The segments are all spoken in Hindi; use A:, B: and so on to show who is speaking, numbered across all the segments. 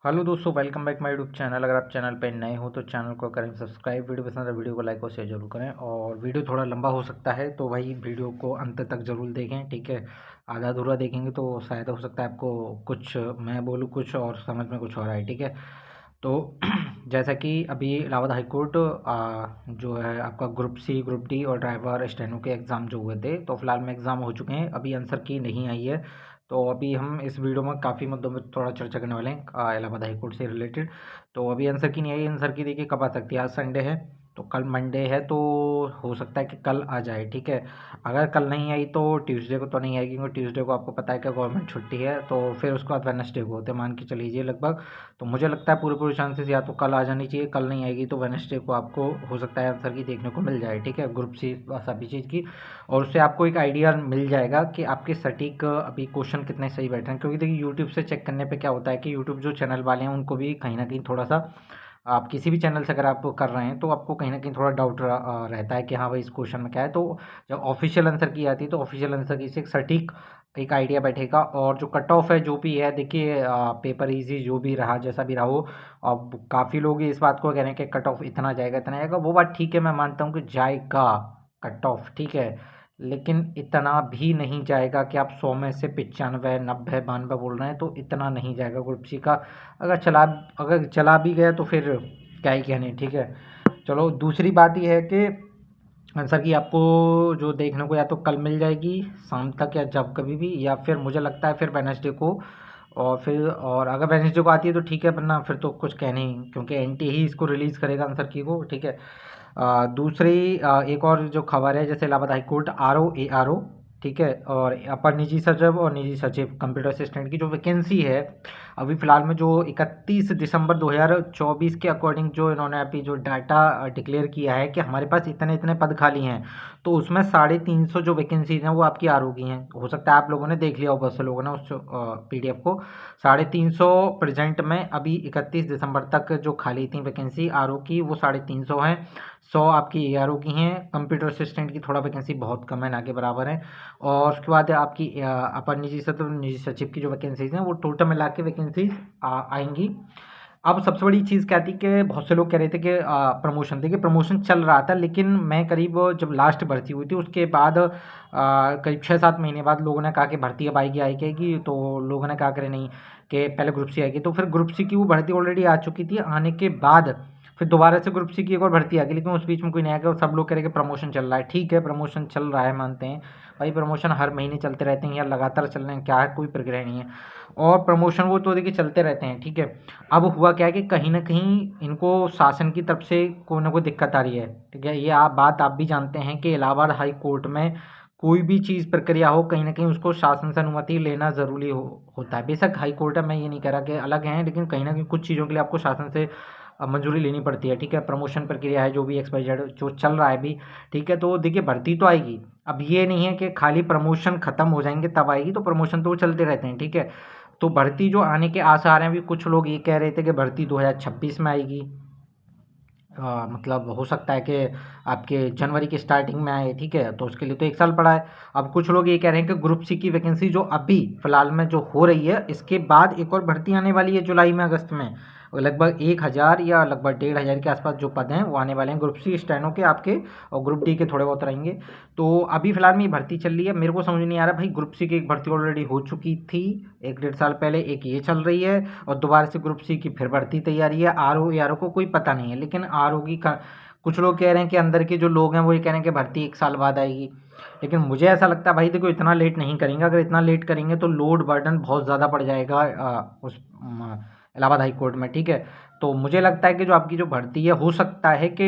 A: हेलो दोस्तों, welcome back my YouTube channel. अगर आप चैनल पे नए हो तो चैनल को करें सब्सक्राइब। वीडियो पसंद है वीडियो को लाइक और शेयर जरूर करें। और वीडियो थोड़ा लंबा हो सकता है तो भाई वीडियो को अंत तक ज़रूर देखें, ठीक है। आधा अधूरा देखेंगे तो शायद हो सकता है आपको कुछ मैं बोलूँ कुछ और समझ में कुछ और आए, ठीक है। तो जैसा कि अभी इलाहाबाद हाई कोर्ट जो है आपका ग्रुप सी, ग्रुप डी और ड्राइवर स्टेनो के एग्ज़ाम जो हुए थे, तो फिलहाल में एग्ज़ाम हो चुके हैं। अभी आंसर की नहीं आई है। तो अभी हम इस वीडियो में काफ़ी मुद्दों में थोड़ा चर्चा करने वाले हैं इलाहाबाद हाई कोर्ट से रिलेटेड। तो अभी आंसर की नहीं आई। आंसर की देखिए कब आ सकती है। आज संडे है तो कल मंडे है, तो हो सकता है कि कल आ जाए, ठीक है। अगर कल नहीं आई तो ट्यूसडे को तो नहीं आएगी, क्योंकि ट्यूसडे को आपको पता है कि गवर्नमेंट छुट्टी है। तो फिर उसके बाद वेडनेसडे को होते मान के चल लीजिए लगभग। तो मुझे लगता है पूरे पूरे चांसेस या तो कल आ जानी चाहिए। कल नहीं आएगी तो वेडनेसडे को आपको हो सकता है आंसर की देखने को मिल जाए, ठीक है, ग्रुप सी सभी चीज़ की। और उससे आपको एक आइडिया मिल जाएगा कि आपके सटीक अभी क्वेश्चन कितने सही बैठ रहे हैं। क्योंकि देखिए यूट्यूब से चेक करने पे क्या होता है कि यूट्यूब जो चैनल वाले हैं उनको भी कहीं ना कहीं थोड़ा सा, आप किसी भी चैनल से अगर आप कर रहे हैं तो आपको कहीं ना कहीं थोड़ा डाउट रहता है कि हाँ भाई इस क्वेश्चन में क्या है। तो जब ऑफिशियल आंसर की आती है तो ऑफिशियल आंसर की से एक सटीक एक आइडिया बैठेगा। और जो कट ऑफ है जो भी है, देखिए पेपर इजी जो भी रहा जैसा भी रहा हो, अब काफ़ी लोग इस बात को कह रहे हैं कि कट ऑफ इतना जाएगा। वो बात ठीक है, मैं मानता हूँ कि जाएगा कट ऑफ, ठीक है। लेकिन इतना भी नहीं जाएगा कि आप 100 में से 95 90 92 बोल रहे हैं, तो इतना नहीं जाएगा ग्रुप सी का। अगर चला अगर चला भी गया तो फिर क्या ही कहने, ठीक है। चलो दूसरी बात ये है कि आंसर की आपको जो देखने को या तो कल मिल जाएगी शाम तक या जब कभी भी, या फिर मुझे लगता है फिर वेडनेसडे को। और अगर वेडनेसडे को आती है तो ठीक है, वरना फिर तो कुछ कहने ही, क्योंकि एनटी ही इसको रिलीज़ करेगा आंसर की को, ठीक है। दूसरी एक और जो खबर है, जैसे Allahabad high court R O, ठीक है, और अपर निजी सचिव और निजी सचिव कंप्यूटर असिस्टेंट की जो वैकेंसी है अभी फ़िलहाल में, जो 31 दिसंबर 2024 के अकॉर्डिंग जो इन्होंने अभी जो डाटा डिक्लेयर किया है कि हमारे पास इतने इतने पद खाली हैं, तो उसमें 350 जो वैकेंसीज हैं वो आपकी आर की हैं। हो सकता है आप लोगों ने देख लिया हो, बहुत से लोगों ने उस PDF को। 350 प्रेजेंट में अभी 31 दिसंबर तक जो खाली थी वैकेंसी आर की, वो 350 हैं। 100 आपकी ARO की हैं। कंप्यूटर असिस्टेंट की थोड़ा वैकेंसी बहुत कम है, ना के बराबर है। और उसके बाद आपकी अपर निजी सचिव की जो वैकेंसीज हैं वो टोटल मिला के वैकेंसीज आएंगी। अब सबसे बड़ी चीज़ क्या थी कि बहुत से लोग कह रहे थे कि प्रमोशन, देखिए प्रमोशन चल रहा था, लेकिन मैं करीब जब लास्ट भर्ती हुई थी उसके बाद करीब 6-7 महीने बाद लोगों ने कहा कि भर्ती अब आएगी। तो लोगों ने कहा करे नहीं कि पहले ग्रुप सी आएगी। तो फिर ग्रुप सी की वो भर्ती ऑलरेडी आ चुकी थी। आने के बाद फिर दोबारा से ग्रुप सी की एक और भर्ती आ गई, लेकिन उस बीच में कोई नहीं आ गया। और सब लोग कह रहे कि प्रमोशन चल रहा है। ठीक है, प्रमोशन चल रहा है, मानते हैं भाई, प्रमोशन हर महीने चलते रहते हैं या लगातार चल रहे हैं, क्या है, कोई प्रक्रिया नहीं है। और प्रमोशन वो तो देखिए चलते रहते हैं, ठीक है। अब हुआ क्या है कि कहीं ना कहीं इनको शासन की तरफ से कोई ना कोई दिक्कत आ रही है, ठीक है। ये आप भी जानते हैं कि इलाहाबाद हाई कोर्ट में कोई भी चीज़ प्रक्रिया हो, कहीं ना कहीं उसको शासन से अनुमति लेना ज़रूरी होता है। बेशक हाई कोर्ट है, मैं ये नहीं कह रहा कि अलग हैं, लेकिन कहीं ना कहीं कुछ चीज़ों के लिए आपको शासन से मंजूरी लेनी पड़ती है, ठीक है। प्रमोशन प्रक्रिया है जो भी XYZ जो चल रहा है अभी, ठीक है। तो देखिए भर्ती तो आएगी। अब ये नहीं है कि खाली प्रमोशन खत्म हो जाएंगे तब आएगी, तो प्रमोशन तो वो चलते रहते हैं, ठीक है। तो भर्ती जो आने के आसार हैं, अभी कुछ लोग ये कह रहे थे कि भर्ती 2026 में आएगी। मतलब हो सकता है कि आपके जनवरी की स्टार्टिंग में आए, ठीक है। तो उसके लिए तो 1 साल पड़ा है। अब कुछ लोग ये कह रहे हैं कि ग्रुप सी की वैकेंसी जो अभी फ़िलहाल में जो हो रही है, इसके बाद एक और भर्ती आने वाली है जुलाई में, अगस्त में। और लगभग 1000 या लगभग 1500 के आसपास जो पद हैं वो आने वाले हैं ग्रुप सी स्टेनो के आपके, और ग्रुप डी के थोड़े बहुत रहेंगे। तो अभी फ़िलहाल में ये भर्ती चल रही है। मेरे को समझ नहीं आ रहा भाई, ग्रुप सी की एक भर्ती ऑलरेडी हो चुकी थी 1-1.5 साल पहले, एक ये चल रही है और दोबारा से ग्रुप सी की फिर भर्ती तैयारी है। आर ओ को कोई पता नहीं है, लेकिन आर ओ की कुछ लोग कह रहे हैं कि अंदर के जो लोग हैं वो ये कह रहे हैं कि भर्ती 1 साल बाद आएगी। लेकिन मुझे ऐसा लगता है भाई देखो, इतना लेट नहीं करेंगे। अगर इतना लेट करेंगे तो लोड बर्डन बहुत ज़्यादा पड़ जाएगा उस इलाहाबाद हाई कोर्ट में, ठीक है। तो मुझे लगता है कि जो आपकी जो भर्ती है, हो सकता है कि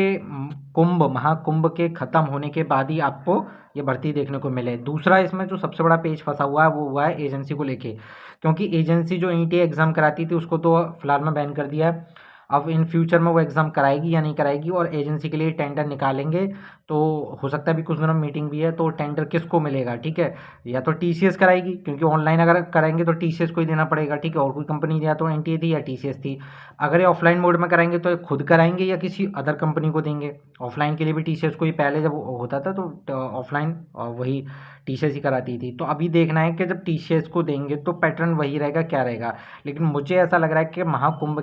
A: महाकुंभ के ख़त्म होने के बाद ही आपको ये भर्ती देखने को मिले। दूसरा इसमें जो सबसे बड़ा पेच फंसा हुआ है वो हुआ है एजेंसी को लेके, क्योंकि एजेंसी जो NTA एग्ज़ाम कराती थी उसको तो फिलहाल में बैन कर दिया है। अब इन फ्यूचर में वो एग्ज़ाम कराएगी या नहीं कराएगी, और एजेंसी के लिए टेंडर निकालेंगे तो हो सकता है अभी कुछ दिनों में मीटिंग भी है, तो टेंडर किसको मिलेगा, ठीक है, या तो टीसीएस कराएगी, क्योंकि ऑनलाइन अगर कराएंगे तो टीसीएस को ही देना पड़ेगा, ठीक है, और कोई कंपनी या तो एनटीए थी या टीसीएस थी। अगर ये ऑफलाइन मोड में कराएंगे तो ये खुद कराएंगे या किसी अदर कंपनी को देंगे। ऑफलाइन के लिए भी टीसीएस को ही पहले जब होता था तो ऑफलाइन वही टीसीएस ही कराती थी। तो अभी देखना है कि जब टीसीएस को देंगे तो पैटर्न वही रहेगा क्या रहेगा। लेकिन मुझे ऐसा लग रहा है कि महाकुंभ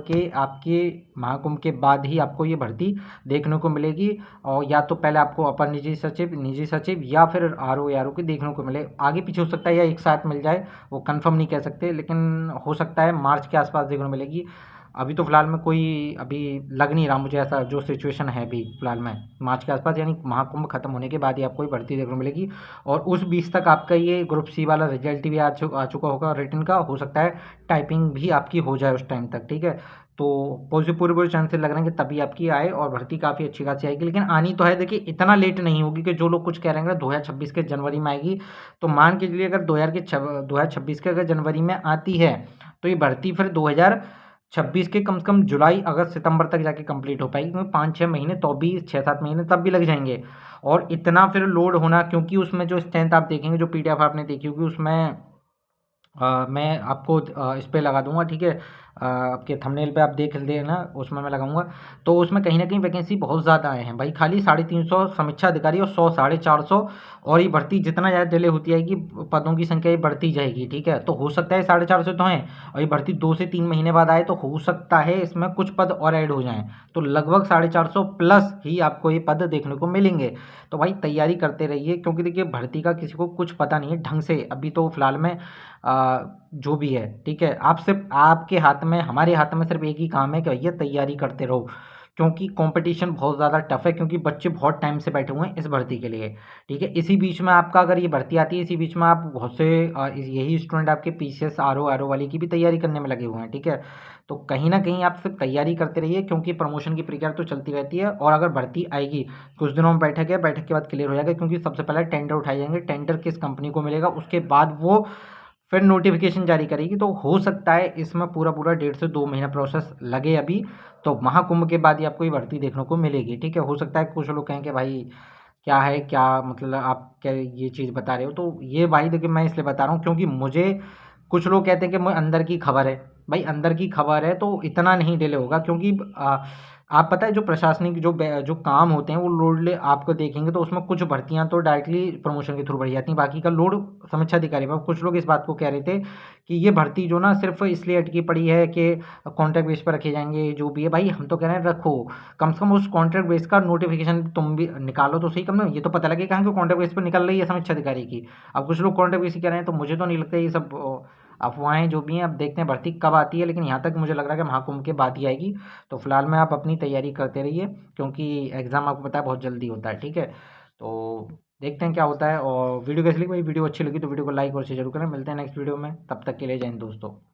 A: के बाद ही आपको ये भर्ती देखने को मिलेगी, और या तो पहले आपको अपर निजी सचिव या फिर आरओ एआरओ की देखने को मिले। आगे पीछे हो सकता है या एक साथ मिल जाए, वो कंफर्म नहीं कह सकते, लेकिन हो सकता है मार्च के आसपास देखने को मिलेगी। अभी तो फिलहाल में कोई अभी लग नहीं रहा मुझे ऐसा, जो सिचुएशन है अभी फिलहाल में मार्च के आसपास, यानी महाकुंभ खत्म होने के बाद ही आपको ये भर्ती देखने को मिलेगी। और उस बीच तक आपका ये ग्रुप सी वाला रिजल्ट भी आ चुका होगा रिटन का, हो सकता है टाइपिंग भी आपकी हो जाए उस टाइम तक, ठीक है। तो पूरे चांसेस लग रहे हैं कि तभी आपकी आए और भर्ती काफ़ी अच्छी खासी आएगी। लेकिन आनी तो है, देखिए इतना लेट नहीं होगी कि जो लोग कुछ कह रहे हैं 2026 के जनवरी में आएगी। तो मान के चलिए अगर 2026 के अगर जनवरी में आती है तो ये भर्ती फिर 2026 के कम से कम जुलाई अगस्त सितंबर तक जाके कंप्लीट हो पाएगी, क्योंकि 5-6 महीने तो भी 6-7 महीने तब भी लग जाएंगे। और इतना फिर लोड होना, क्योंकि उसमें जो स्ट्रेंथ आप देखेंगे, जो पीडीएफ आपने देखी होगी उसमें मैं आपको इस पे लगा दूंगा, ठीक है, आपके थंबनेल पे आप देख लेना, उसमें मैं लगाऊंगा। तो उसमें कहीं ना कहीं वैकेंसी बहुत ज़्यादा आए हैं भाई, खाली 350 समीक्षा अधिकारी और 100 450, और ये भर्ती जितना ज़्यादा डिले होती जाएगी पदों की संख्या ये बढ़ती जाएगी, ठीक है। तो हो सकता है 450 तो हैं, और ये भर्ती 2 से 3 महीने बाद आए, तो हो सकता है इसमें कुछ पद और ऐड हो जाएं, तो लगभग 450 प्लस ही आपको ये पद देखने को मिलेंगे। तो भाई तैयारी करते रहिए, क्योंकि देखिए भर्ती का किसी को कुछ पता नहीं है ढंग से अभी तो फिलहाल में। जो भी है, ठीक है, आप सिर्फ आपके हाथ में, हमारे हाथ में सिर्फ एक ही काम है कि भैया तैयारी करते रहो, क्योंकि कंपटीशन बहुत ज़्यादा टफ है, क्योंकि बच्चे बहुत टाइम से बैठे हुए हैं इस भर्ती के लिए, ठीक है। इसी बीच में आपका अगर ये भर्ती आती है, इसी बीच में आप बहुत से यही स्टूडेंट आपके पीसीएस आरओ वाली की भी तैयारी करने में लगे हुए हैं, ठीक है। तो कहीं ना कहीं आप सिर्फ तैयारी करते रहिए, क्योंकि प्रमोशन की प्रक्रिया तो चलती रहती है, और अगर भर्ती आएगी कुछ दिनों में बैठक है, बैठक के बाद क्लियर हो जाएगा, क्योंकि सबसे पहले टेंडर उठाए जाएंगे, टेंडर किस कंपनी को मिलेगा उसके बाद वो फिर नोटिफिकेशन जारी करेगी। तो हो सकता है इसमें पूरा 1.5 से 2 महीना प्रोसेस लगे अभी। तो महाकुंभ के बाद ही आपको ये भर्ती देखने को मिलेगी, ठीक है। हो सकता है कुछ लोग कहें कि भाई क्या है, क्या मतलब आप क्या ये चीज़ बता रहे हो, तो ये भाई देखिए मैं इसलिए बता रहा हूँ क्योंकि मुझे कुछ लोग कहते हैं कि मैं अंदर की खबर है, भाई अंदर की खबर है तो इतना नहीं डिले होगा, क्योंकि आप पता है जो प्रशासनिक जो काम होते हैं वो लोड ले आपको देखेंगे, तो उसमें कुछ भर्तियां तो डायरेक्टली प्रमोशन के थ्रू बढ़ी जाती हैं, बाकी का लोड समीक्षा अधिकारी पर। कुछ लोग इस बात को कह रहे थे कि ये भर्ती जो ना सिर्फ इसलिए अटकी पड़ी है कि कॉन्ट्रैक्ट बेस पर रखे जाएंगे, जो भी है भाई हम तो कह रहे हैं रखो, कम से कम उस कॉन्ट्रैक्ट बेस का नोटिफिकेशन तुम भी निकालो तो सही, कम से ये तो पता लगे कहाँ के कॉन्ट्रैक्ट बेस पर निकल रही है समीक्षा अधिकारी की। अब कुछ लोग कॉन्ट्रैक्ट बेस ही कह रहे हैं, तो मुझे तो नहीं लगता ये सब अफवाहें जो भी हैं। अब देखते हैं भर्ती कब आती है, लेकिन यहाँ तक मुझे लग रहा है कि महाकुंभ के बाद ही आएगी। तो फिलहाल में आप अपनी तैयारी करते रहिए, क्योंकि एग्ज़ाम आपको पता है बहुत जल्दी होता है, ठीक है। तो देखते हैं क्या होता है। और वीडियो कैसी लगी भाई, वीडियो अच्छी लगी तो वीडियो को लाइक और शेयर जरूर करें। मिलते हैं नेक्स्ट वीडियो में, तब तक के लिए जय हिंद दोस्तों।